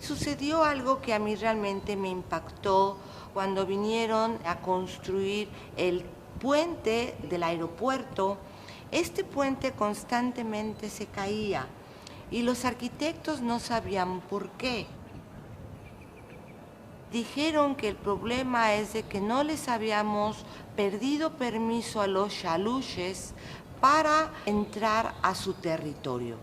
Sucedió algo que a mí realmente me impactó cuando vinieron a construir el puente del aeropuerto. Este puente constantemente se caía y los arquitectos no sabían por qué. Dijeron que el problema es de que no les habíamos pedido permiso a los xaluches para entrar a su territorio.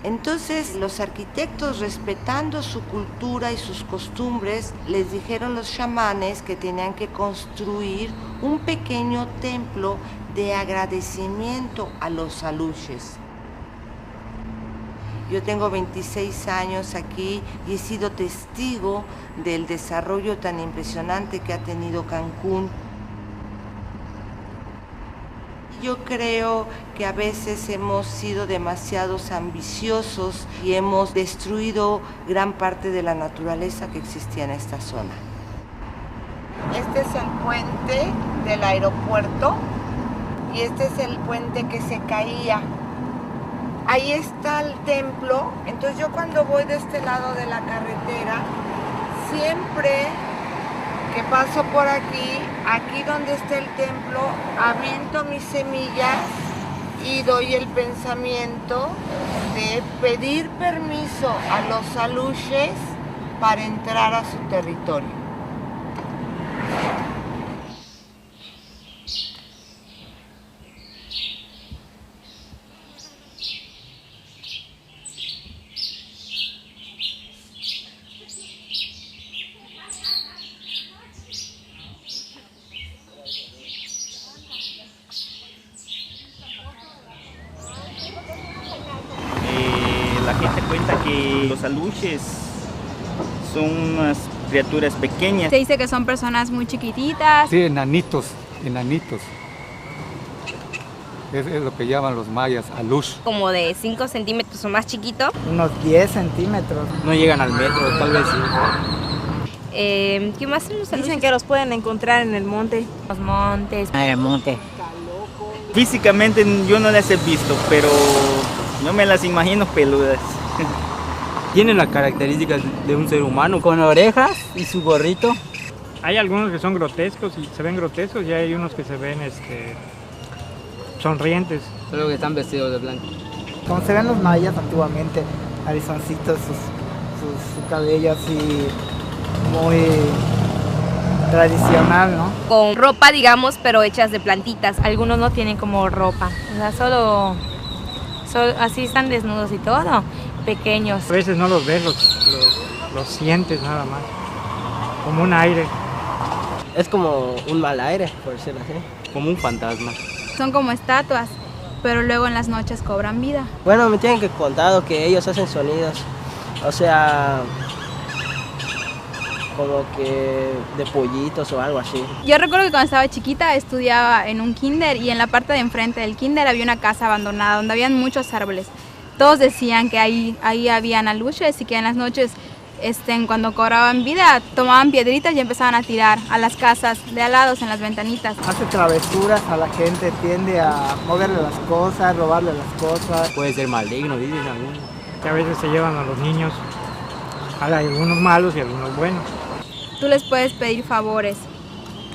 Entonces los arquitectos, respetando su cultura y sus costumbres, les dijeron a los chamanes que tenían que construir un pequeño templo de agradecimiento a los xaluches. Yo tengo 26 años aquí y he sido testigo del desarrollo tan impresionante que ha tenido Cancún. Yo creo que a veces hemos sido demasiado ambiciosos y hemos destruido gran parte de la naturaleza que existía en esta zona. Este es el puente del aeropuerto y este es el puente que se caía. Ahí está el templo, entonces yo cuando voy de este lado de la carretera, siempre que paso por aquí, aquí donde está el templo, aviento mis semillas y doy el pensamiento de pedir permiso a los xaluches para entrar a su territorio. La gente cuenta que los xaluches son unas criaturas pequeñas. Se dice que son personas muy chiquititas. Sí, enanitos. Es lo que llaman los mayas, alush. Como de 5 centímetros o más chiquito. Unos 10 centímetros. No llegan al metro, tal vez sí. ¿Qué más son los xaluches? Dicen que los pueden encontrar en el monte. Los montes. En el monte. Físicamente yo no las he visto, pero no me las imagino peludas. Tienen las características de un ser humano, con orejas y su gorrito. Hay algunos que son grotescos y se ven grotescos y hay unos que se ven sonrientes. Solo que están vestidos de blanco. Como se ven los mayas antiguamente, arizoncitos, su cabello así muy tradicional, ¿no? Con ropa, digamos, pero hechas de plantitas. Algunos no tienen como ropa, o sea, solo así están desnudos y todo, pequeños. A veces no los ves, los sientes nada más, como un aire. Es como un mal aire, por decirlo así. Como un fantasma. Son como estatuas, pero luego en las noches cobran vida. Bueno, me tienen que contar que ellos hacen sonidos, o sea, como que de pollitos o algo así. Yo recuerdo que cuando estaba chiquita estudiaba en un kinder y en la parte de enfrente del kinder había una casa abandonada donde habían muchos árboles. Todos decían que ahí habían aluches y que en las noches cuando cobraban vida tomaban piedritas y empezaban a tirar a las casas de al lado en las ventanitas. Hace travesuras a la gente, tiende a moverle las cosas, robarle las cosas. Puede ser maligno, dicen algunos. Que a veces se llevan a los niños. Hay algunos malos y algunos buenos. Tú les puedes pedir favores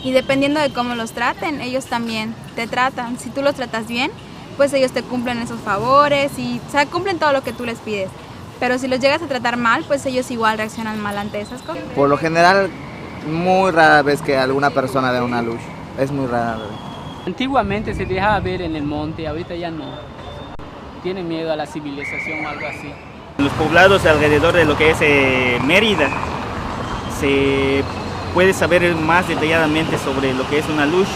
y dependiendo de cómo los traten, ellos también te tratan. Si tú los tratas bien, pues ellos te cumplen esos favores y cumplen todo lo que tú les pides. Pero si los llegas a tratar mal, pues ellos igual reaccionan mal ante esas cosas. Por lo general, muy rara vez que alguna persona vea una luz. Es muy rara vez. Antiguamente se dejaba ver en el monte, ahorita ya no. Tienen miedo a la civilización o algo así. En los poblados alrededor de lo que es Mérida, se puede saber más detalladamente sobre lo que es una luz.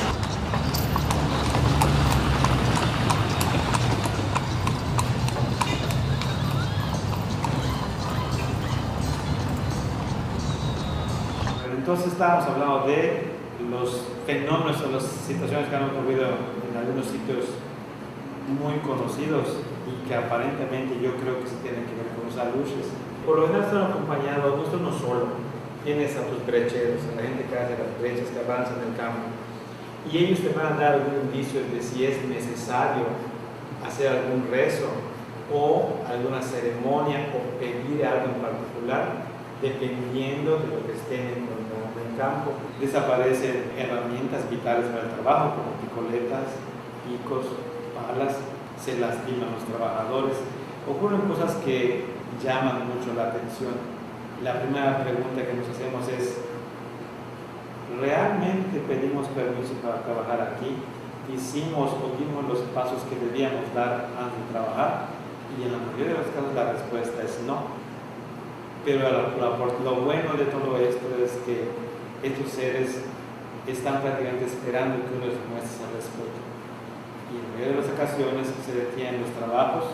Entonces estábamos hablando de los fenómenos o las situaciones que han ocurrido en algunos sitios muy conocidos y que aparentemente yo creo que se tienen que ver con los aluches. Por lo general están acompañados, no están uno solo. Tienes a tus brecheros, a la gente que hace las brechas, que avanza en el campo. Y ellos te van a dar algún indicio de si es necesario hacer algún rezo o alguna ceremonia o pedir algo en particular, dependiendo de lo que estén encontrando en campo. Desaparecen herramientas vitales para el trabajo, como picoletas, picos, palas, se lastiman los trabajadores, ocurren cosas que llaman mucho la atención. La primera pregunta que nos hacemos es: ¿realmente pedimos permiso para trabajar aquí? ¿Hicimos o dimos los pasos que debíamos dar antes de trabajar? Y en la mayoría de los casos la respuesta es no. Pero lo bueno de todo esto es que estos seres están prácticamente esperando que uno les muestre ese respeto. Y en la mayoría de las ocasiones se detienen los trabajos,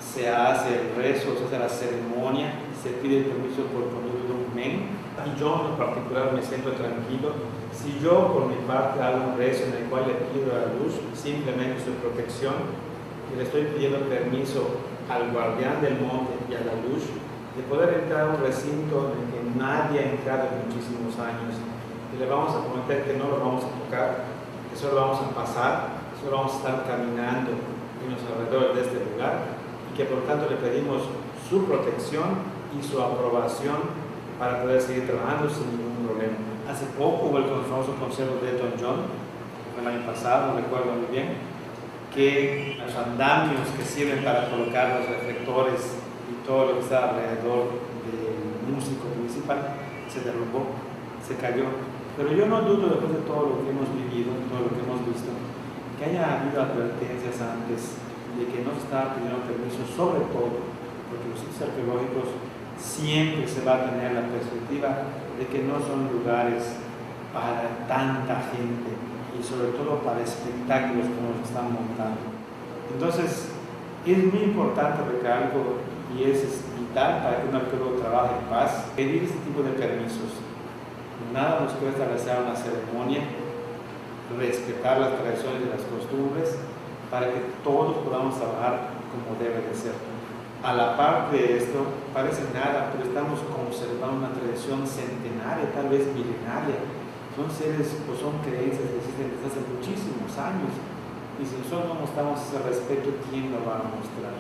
se hace el rezo, se hace la ceremonia, se pide permiso por conducto de un men. Y yo en particular me siento tranquilo si yo por mi parte hago un rezo en el cual le pido a la luz simplemente su protección y le estoy pidiendo permiso al guardián del monte y a la luz de poder entrar a un recinto en el que nadie ha entrado en muchísimos años, y le vamos a prometer que no lo vamos a tocar, que solo vamos a pasar, solo vamos a estar caminando en los alrededores de este lugar, y que por tanto le pedimos su protección y su aprobación para poder seguir trabajando sin ningún problema. Hace poco hubo el famoso consejo de Elton John, el año pasado, no recuerdo muy bien, que los andamios que sirven para colocar los reflectores y todo lo que está alrededor del músico principal se derrumbó, se cayó. Pero yo no dudo, después de todo lo que hemos vivido, todo lo que hemos visto, que haya habido advertencias antes de que no se estaba pidiendo permiso, sobre todo porque los sitios arqueológicos siempre se va a tener la perspectiva de que no son lugares para tanta gente y sobre todo para espectáculos como los están montando. Entonces es muy importante, recalco, y es vital para que un arqueólogo trabaje en paz, pedir este tipo de permisos. Nada nos cuesta realizar una ceremonia, respetar las tradiciones y las costumbres para que todos podamos trabajar como debe de ser. A la par de esto, parece nada, pero estamos conservando una tradición centenaria, tal vez milenaria. Son seres o son creencias que existen desde hace muchísimos años, y si nosotros no mostramos ese respeto, ¿quién lo va a mostrar?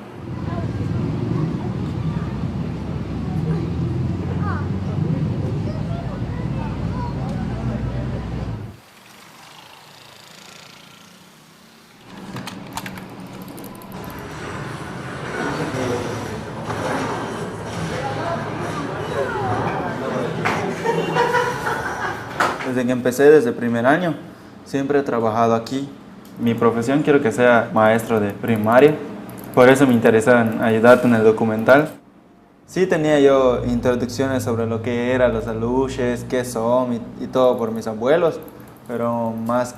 Desde que empecé, desde primer año, siempre he trabajado aquí. Mi profesión quiero que sea maestro de primaria, por eso me interesa en ayudarte en el documental. Sí tenía yo introducciones sobre lo que eran los aluches, qué son y todo por mis abuelos, pero más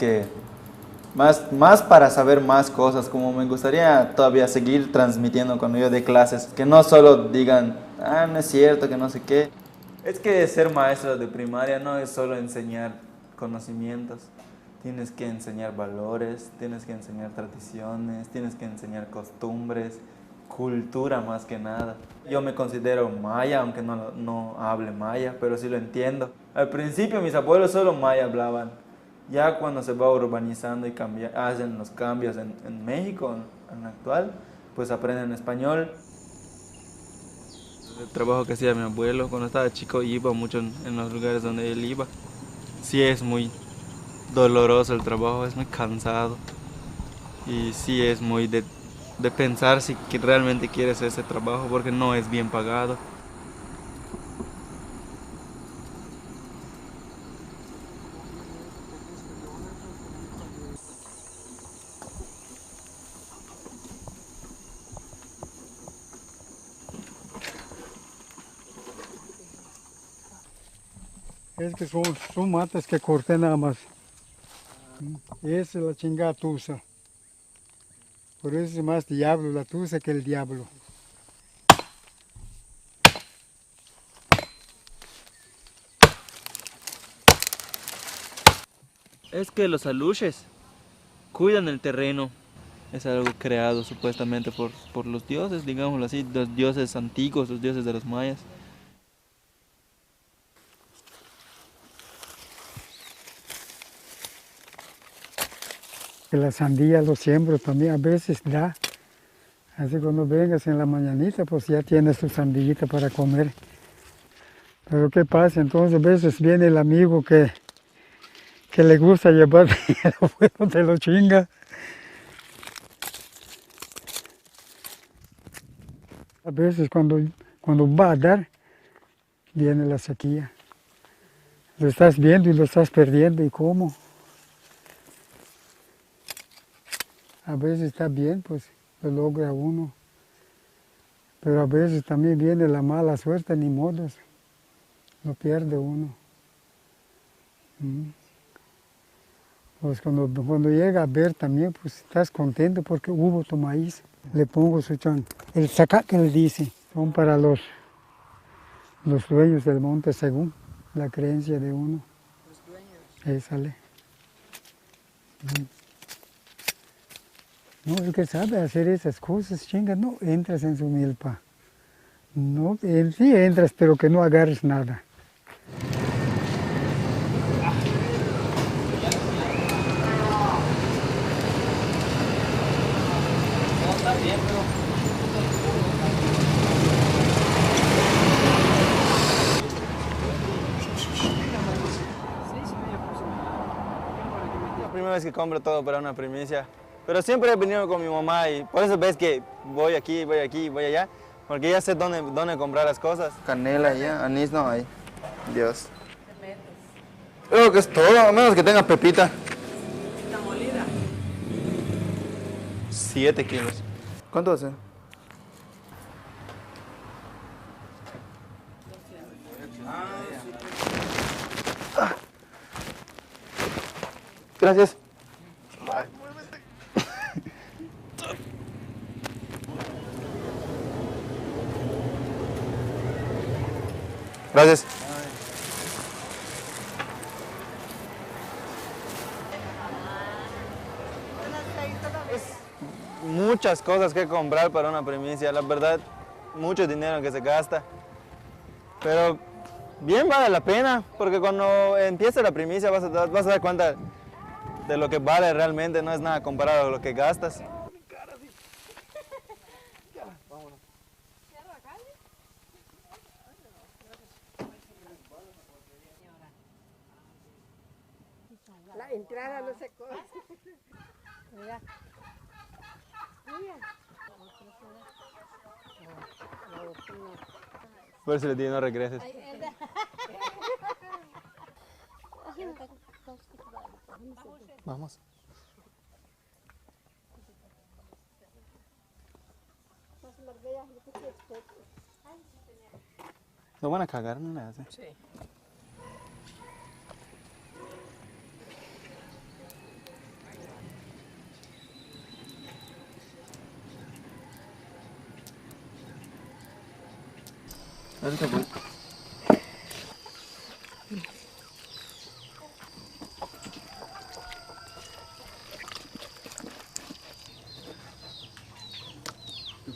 para saber más cosas, como me gustaría todavía seguir transmitiendo cuando yo dé clases, que no solo digan, ah, no es cierto, que no sé qué. Es que ser maestro de primaria no es solo enseñar conocimientos, tienes que enseñar valores, tienes que enseñar tradiciones, tienes que enseñar costumbres, cultura más que nada. Yo me considero maya, aunque no hable maya, pero sí lo entiendo. Al principio mis abuelos solo maya hablaban, ya cuando se va urbanizando y hacen los cambios en México, en el actual, pues aprenden español. El trabajo que hacía mi abuelo cuando estaba chico, iba mucho en los lugares donde él iba. Sí es muy doloroso el trabajo, es muy cansado. Y sí es muy de pensar si realmente quieres ese trabajo, porque no es bien pagado. Es que son matas que corté nada más. Esa es la chingada tusa. Por eso es más diablo la tusa que el diablo. Es que los aluches cuidan el terreno. Es algo creado supuestamente por los dioses, digámoslo así, los dioses antiguos, los dioses de los mayas. La sandía lo siembro también, a veces da, Así cuando vengas en la mañanita, pues ya tienes tu sandillita para comer. Pero ¿qué pasa? Entonces a veces viene el amigo que le gusta llevar dinero, bueno, te lo chinga. A veces cuando va a dar, viene la sequía. Lo estás viendo y lo estás perdiendo, ¿y cómo? A veces está bien, pues lo logra uno. Pero a veces también viene la mala suerte, ni modos. Lo pierde uno. Pues cuando llega a ver también, pues estás contento porque hubo tu maíz. Le pongo su chan. El sacá que le dice, son para los dueños del monte según la creencia de uno. Sale. No, el que sabe hacer esas cosas, chinga, no entras en su milpa. No, sí entras, pero que no agarres nada. La primera vez que compro todo para una primicia, pero siempre he venido con mi mamá y por eso ves que voy aquí, voy allá, porque ya sé dónde comprar las cosas. Canela ya, anís no hay. Dios. Creo que es todo, a menos que tenga pepita. ¿Está molida? 7 kilos. ¿Cuánto hace? Gracias. Gracias. Muchas cosas que comprar para una primicia, la verdad, mucho dinero que se gasta. Pero bien vale la pena, porque cuando empiece la primicia vas a dar cuenta de lo que vale realmente, no es nada comparado a lo que gastas. La entrada no se coge. Mira. Por si le digo no regreses. Vamos. ¿Lo van a cagar? No le hace. Sí. Ahorita voy.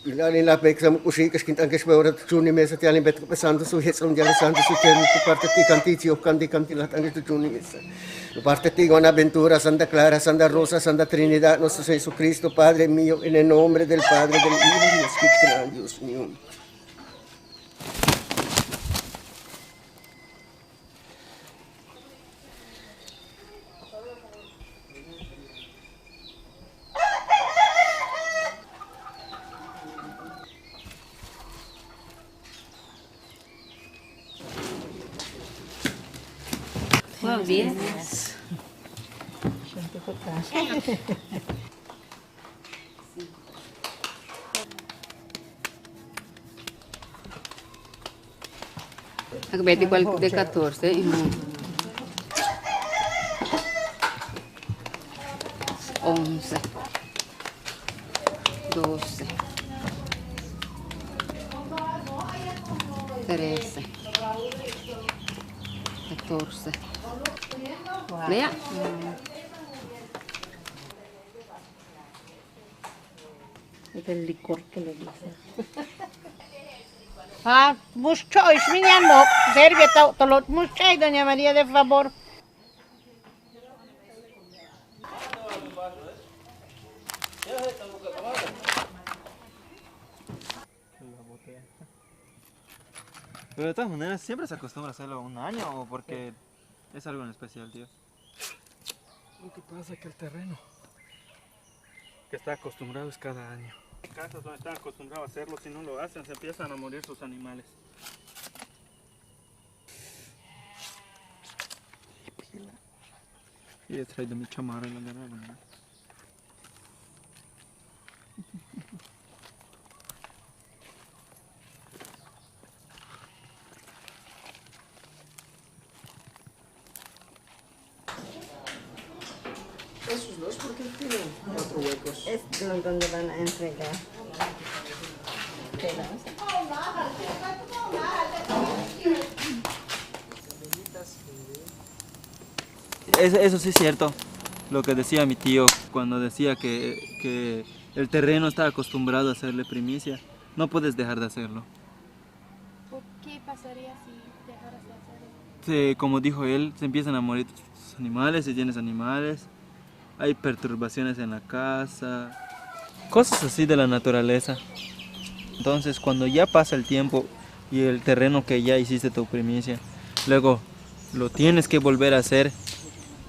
Pilani la peksa musiikas kintan kesbeurat tunni mesa tialin bet pesando su hetson jale santo su termo tu parte ti cantizi o canti la tangi tu tunni mesa. Tu parte ti con aventura Santa Clara, Santa Rosa, Santa Trinidad, nuestro Jesucristo, Padre mío, en el nombre del Padre, del Hijo y del Espíritu Santo, Dios mío. Buenos días. Acabé de 14. 11. 12. 13. 14. Vea. Es el licor que le dice. Mucho, es mi no, serve todo mucho, doña María, de favor. Pero de todas maneras, ¿siempre se acostumbra a hacerlo un año o porque es algo en especial, tío? Lo que pasa es que el terreno que está acostumbrado es cada año. En casas donde están acostumbrados a hacerlo, si no lo hacen, se empiezan a morir sus animales. Y he traído mi chamarra en la guerra, ¿no? Esos dos, ¿por qué tienen 4 huecos? Es donde van a entregar. Eso sí es cierto, lo que decía mi tío cuando decía que el terreno está acostumbrado a hacerle primicia. No puedes dejar de hacerlo. ¿Por qué pasaría si dejaras de hacerlo? Como dijo él, se empiezan a morir tus animales, si tienes animales, hay perturbaciones en la casa, cosas así de la naturaleza. Entonces cuando ya pasa el tiempo y el terreno que ya hiciste tu primicia, luego lo tienes que volver a hacer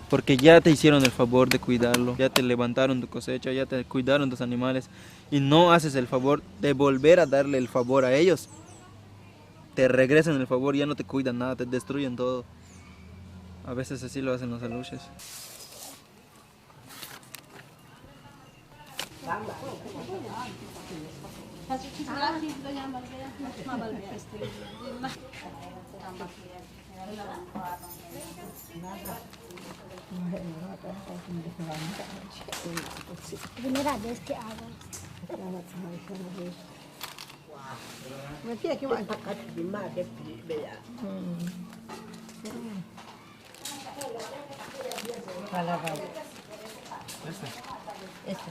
porque ya te hicieron el favor de cuidarlo, ya te levantaron tu cosecha, ya te cuidaron tus animales y no haces el favor de volver a darle el favor a ellos. Te regresan el favor, ya no te cuidan nada, te destruyen todo. A veces así lo hacen los aluches. Primera vez que hago. Me tiene que ir a sacar de más de vea. Este.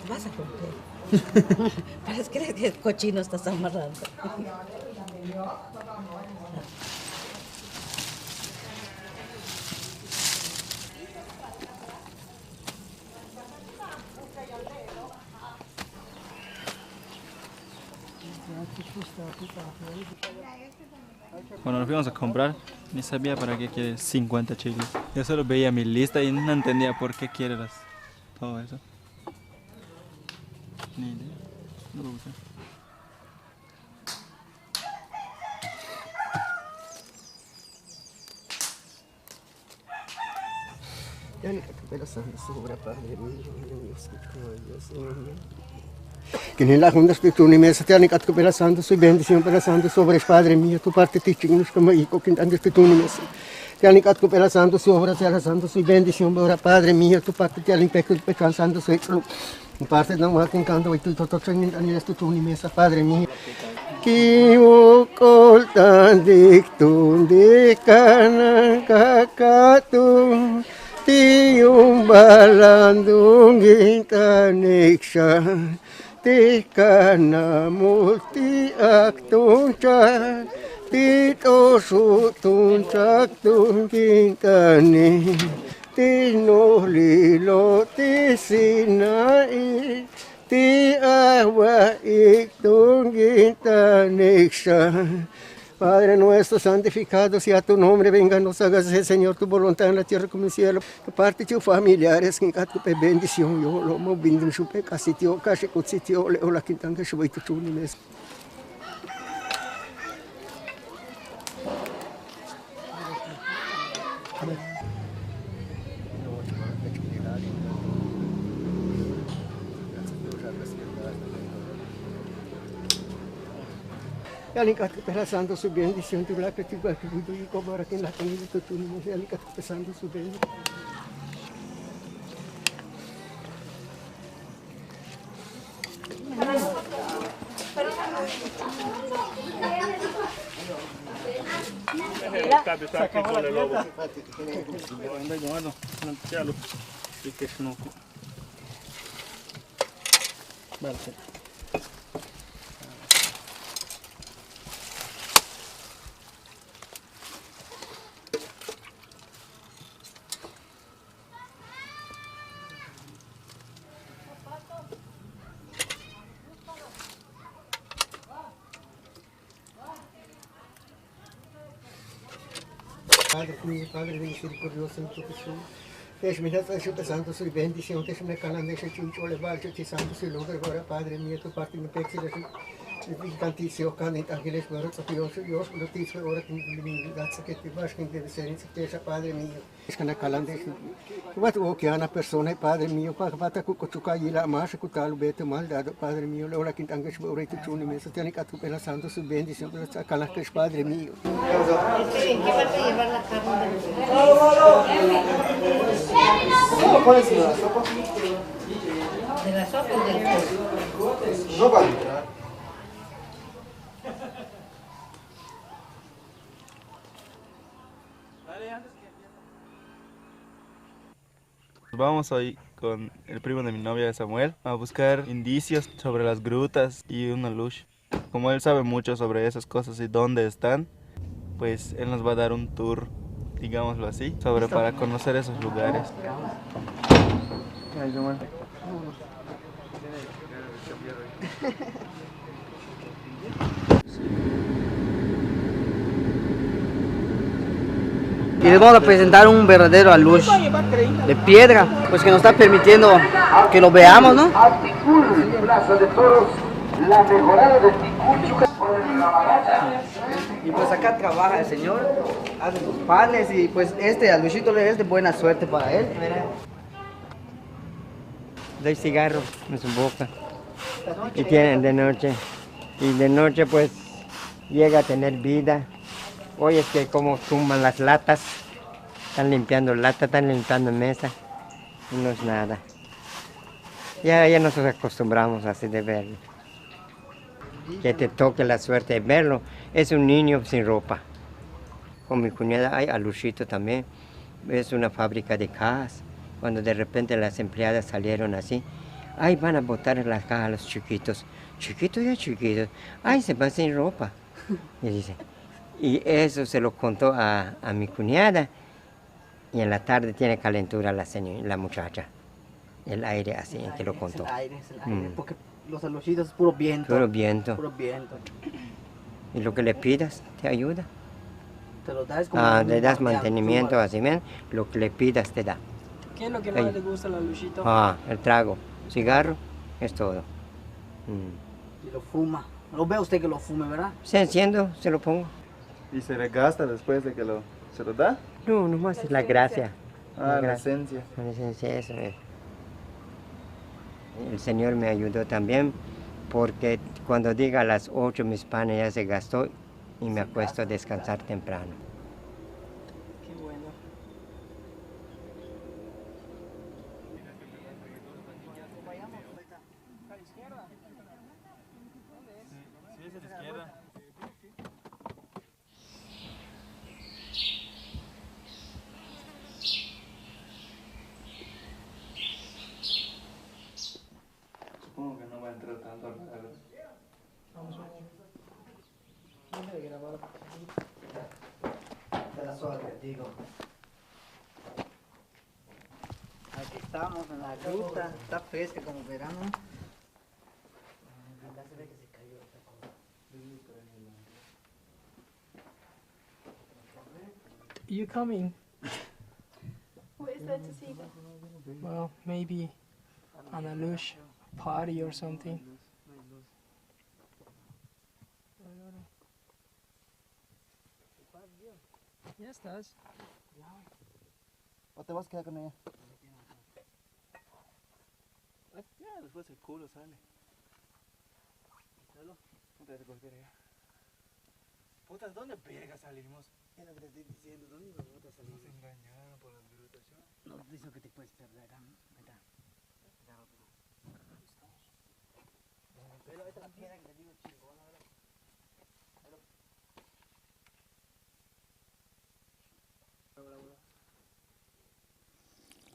Vas a romper. Parece que el cochino estás amarrando. Cuando nos fuimos a comprar, ni sabía para qué quiere 50 chiles. Yo solo veía mi lista y no entendía por qué quiere todo eso. Ni idea. No lo usé. Que en la junta espíritu ni mesa te han ido pela santo soy bendición pela santo sobre Padre mío tu parte ti chingos como hijo que antes espíritu ni mesa te han ido pela santo sobre la santo soy bendición para Padre mío tu parte te han pecado santo soy tu parte no más que canto y tu todo chingos antes espíritu ni mesa Padre mío que o coltan dictun de canan kakatu ti umbalandung intaniksha ti kana multi aktuncha ti tosu tunchak tungintani ti nolilo ti sinai ti agua iktungintaniksha. Padre nuestro, santificado sea tu nombre, venga, nos hagas, Señor, tu voluntad en la tierra como en el cielo. De parte de tus familiares, que tu bendición, yo lo mo bindim chupe, casi tío, casi cutsitio, leo la quintan que shubai tu chunimes. Alicat pesando su bendición, tu la que tu va que tu y como ahora que en la familia tu no se alicat pesando su bendición. Padre mío, Padre misericordioso en tu Jesús. Deixa-me dar santo soy bendición, déjame calar, deixa chucho, levar, te santo soy lugar agora, Padre mío, tu parte me pexe, canticio, canit, ángeles, barros, Dios, noticia, ahora que me das que te vas, que debe ser en certeza, Padre mío. Es que na calan, deixa, what o que ana persona, Padre mío, para cuchuca y la más, cutal, bete mal dado, Padre mío, ahora que tangas, ahora tu chuni, me sostiene que tu pela santo soy bendición, pero calan que es Padre mío. ¿En qué parte llevar la carne? ¿Cuál es la sopa? ¿De la sopa o del pollo? No va a entrar. Vamos hoy con el primo de mi novia Samuel a buscar indicios sobre las grutas y una luz. Como él sabe mucho sobre esas cosas y dónde están, pues él nos va a dar un tour, digámoslo así, para conocer esos lugares. Y les vamos a presentar un verdadero alux de piedra, pues que nos está permitiendo que lo veamos, ¿no? Y pues acá trabaja el señor, hace sus panes y pues este aluchito es de buena suerte para él. Doy cigarro en su boca y tienen de noche, y de noche pues llega a tener vida. Hoy es que como tumban las latas, están limpiando latas, están limpiando mesa, y no es nada. Ya nos acostumbramos así de verlo. Que te toque la suerte de verlo, es un niño sin ropa. Con mi cuñada hay aluchito también, es una fábrica de cajas. Cuando de repente las empleadas salieron así, ay, van a botar las cajas a los chiquitos. Chiquitos ya chiquitos, ay, se van sin ropa. Y dice, y eso se lo contó a mi cuñada, y en la tarde tiene calentura la muchacha. El aire así, que lo contó. Es el aire, porque los aluchitos es puro viento. Puro viento. Puro viento. Y lo que le pidas te ayuda. Te lo das como le das mantenimiento, así bien, lo que le pidas te da. ¿Qué es lo que más le gusta al aluchito? El trago, cigarro, es todo. Y lo fuma. No ve usted que lo fume, ¿verdad? Se enciendo, se lo pongo. ¿Y se le gasta después de que se lo da? No, nomás es la gracia. La esencia. La esencia, eso es. El Señor me ayudó también, porque cuando diga a las 8 mis panes ya se gastó y me acuesto a descansar temprano. Qué bueno. Supongo que no va a entrar tanto al lado. Vamos a ver. De la suerte, digo. Aquí estamos en la gruta, está fresca como verano. Acá se ve que se cayó esta cosa. You coming? What is there to see? Well, maybe an alush party or something. Ya estás. ¿O te vas a quedar con ella? Ya, después el culo sale. No te vas a coger ella. Putas, ¿dónde verga salimos? Es lo que te estoy diciendo, ¿dónde nos botas a salir? Nos engañaron por las grutas. No te digo que te puedes perder, ¿no? Mira. Pero esta es la piedra que te digo chingona, ¿verdad?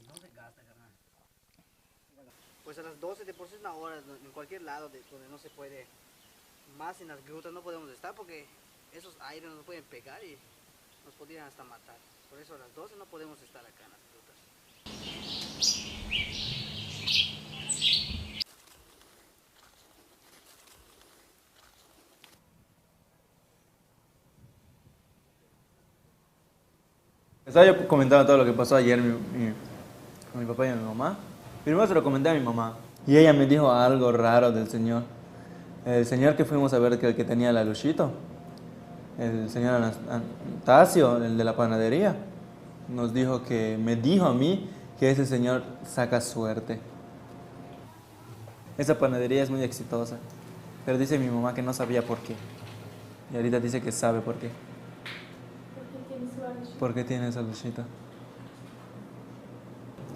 No se gasta, carnal. Pues a las 12 de por sí es una hora en cualquier lado donde no se puede, más en las grutas no podemos estar porque esos aires nos pueden pegar y nos podrían hasta matar. Por eso a las 12 no podemos estar acá en las grutas. Estaba yo comentando todo lo que pasó ayer con mi papá y mi mamá. Primero se lo comenté a mi mamá y ella me dijo algo raro del Señor. El Señor que fuimos a ver, que el que tenía la Luchito, el señor Anastasio, el de la panadería, nos dijo me dijo a mí que ese señor saca suerte. Esa panadería es muy exitosa, pero dice mi mamá que no sabía por qué. Y ahorita dice que sabe por qué. ¿Por qué tiene esa Luchita?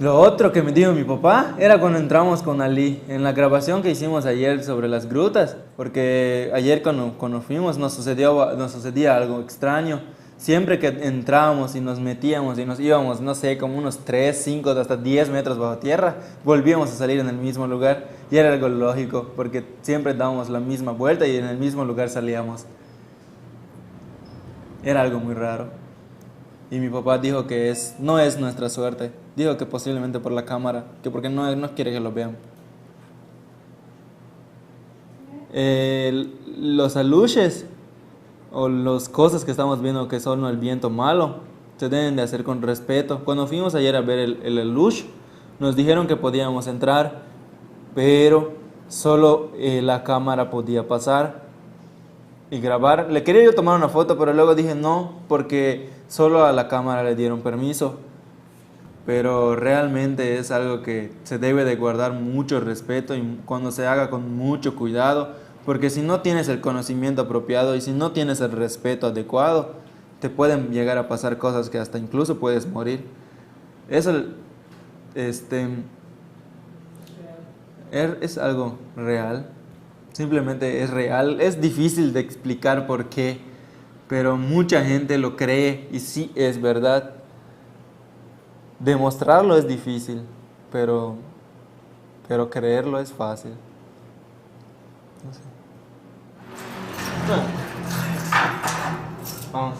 Lo otro que me dijo mi papá era cuando entramos con Ali, en la grabación que hicimos ayer sobre las grutas, porque ayer cuando fuimos nos sucedía algo extraño. Siempre que entrábamos y nos metíamos y nos íbamos, no sé, como unos 3, 5, hasta 10 metros bajo tierra, volvíamos a salir en el mismo lugar. Y era algo lógico, porque siempre dábamos la misma vuelta y en el mismo lugar salíamos. Era algo muy raro. Y mi papá dijo que no es nuestra suerte. Dijo que posiblemente por la cámara, que porque no quiere que lo vean. Los aluches o las cosas que estamos viendo que son el viento malo se deben de hacer con respeto. Cuando fuimos ayer a ver el alush, nos dijeron que podíamos entrar, pero solo la cámara podía pasar y grabar. Le quería yo tomar una foto, pero luego dije no, porque solo a la cámara le dieron permiso. Pero realmente es algo que se debe de guardar mucho respeto y cuando se haga con mucho cuidado, porque si no tienes el conocimiento apropiado y si no tienes el respeto adecuado, te pueden llegar a pasar cosas que hasta incluso puedes morir. Eso es algo real, simplemente es real. Es difícil de explicar por qué, pero mucha gente lo cree y sí es verdad. Demostrarlo es difícil, pero creerlo es fácil. No sé. Vamos.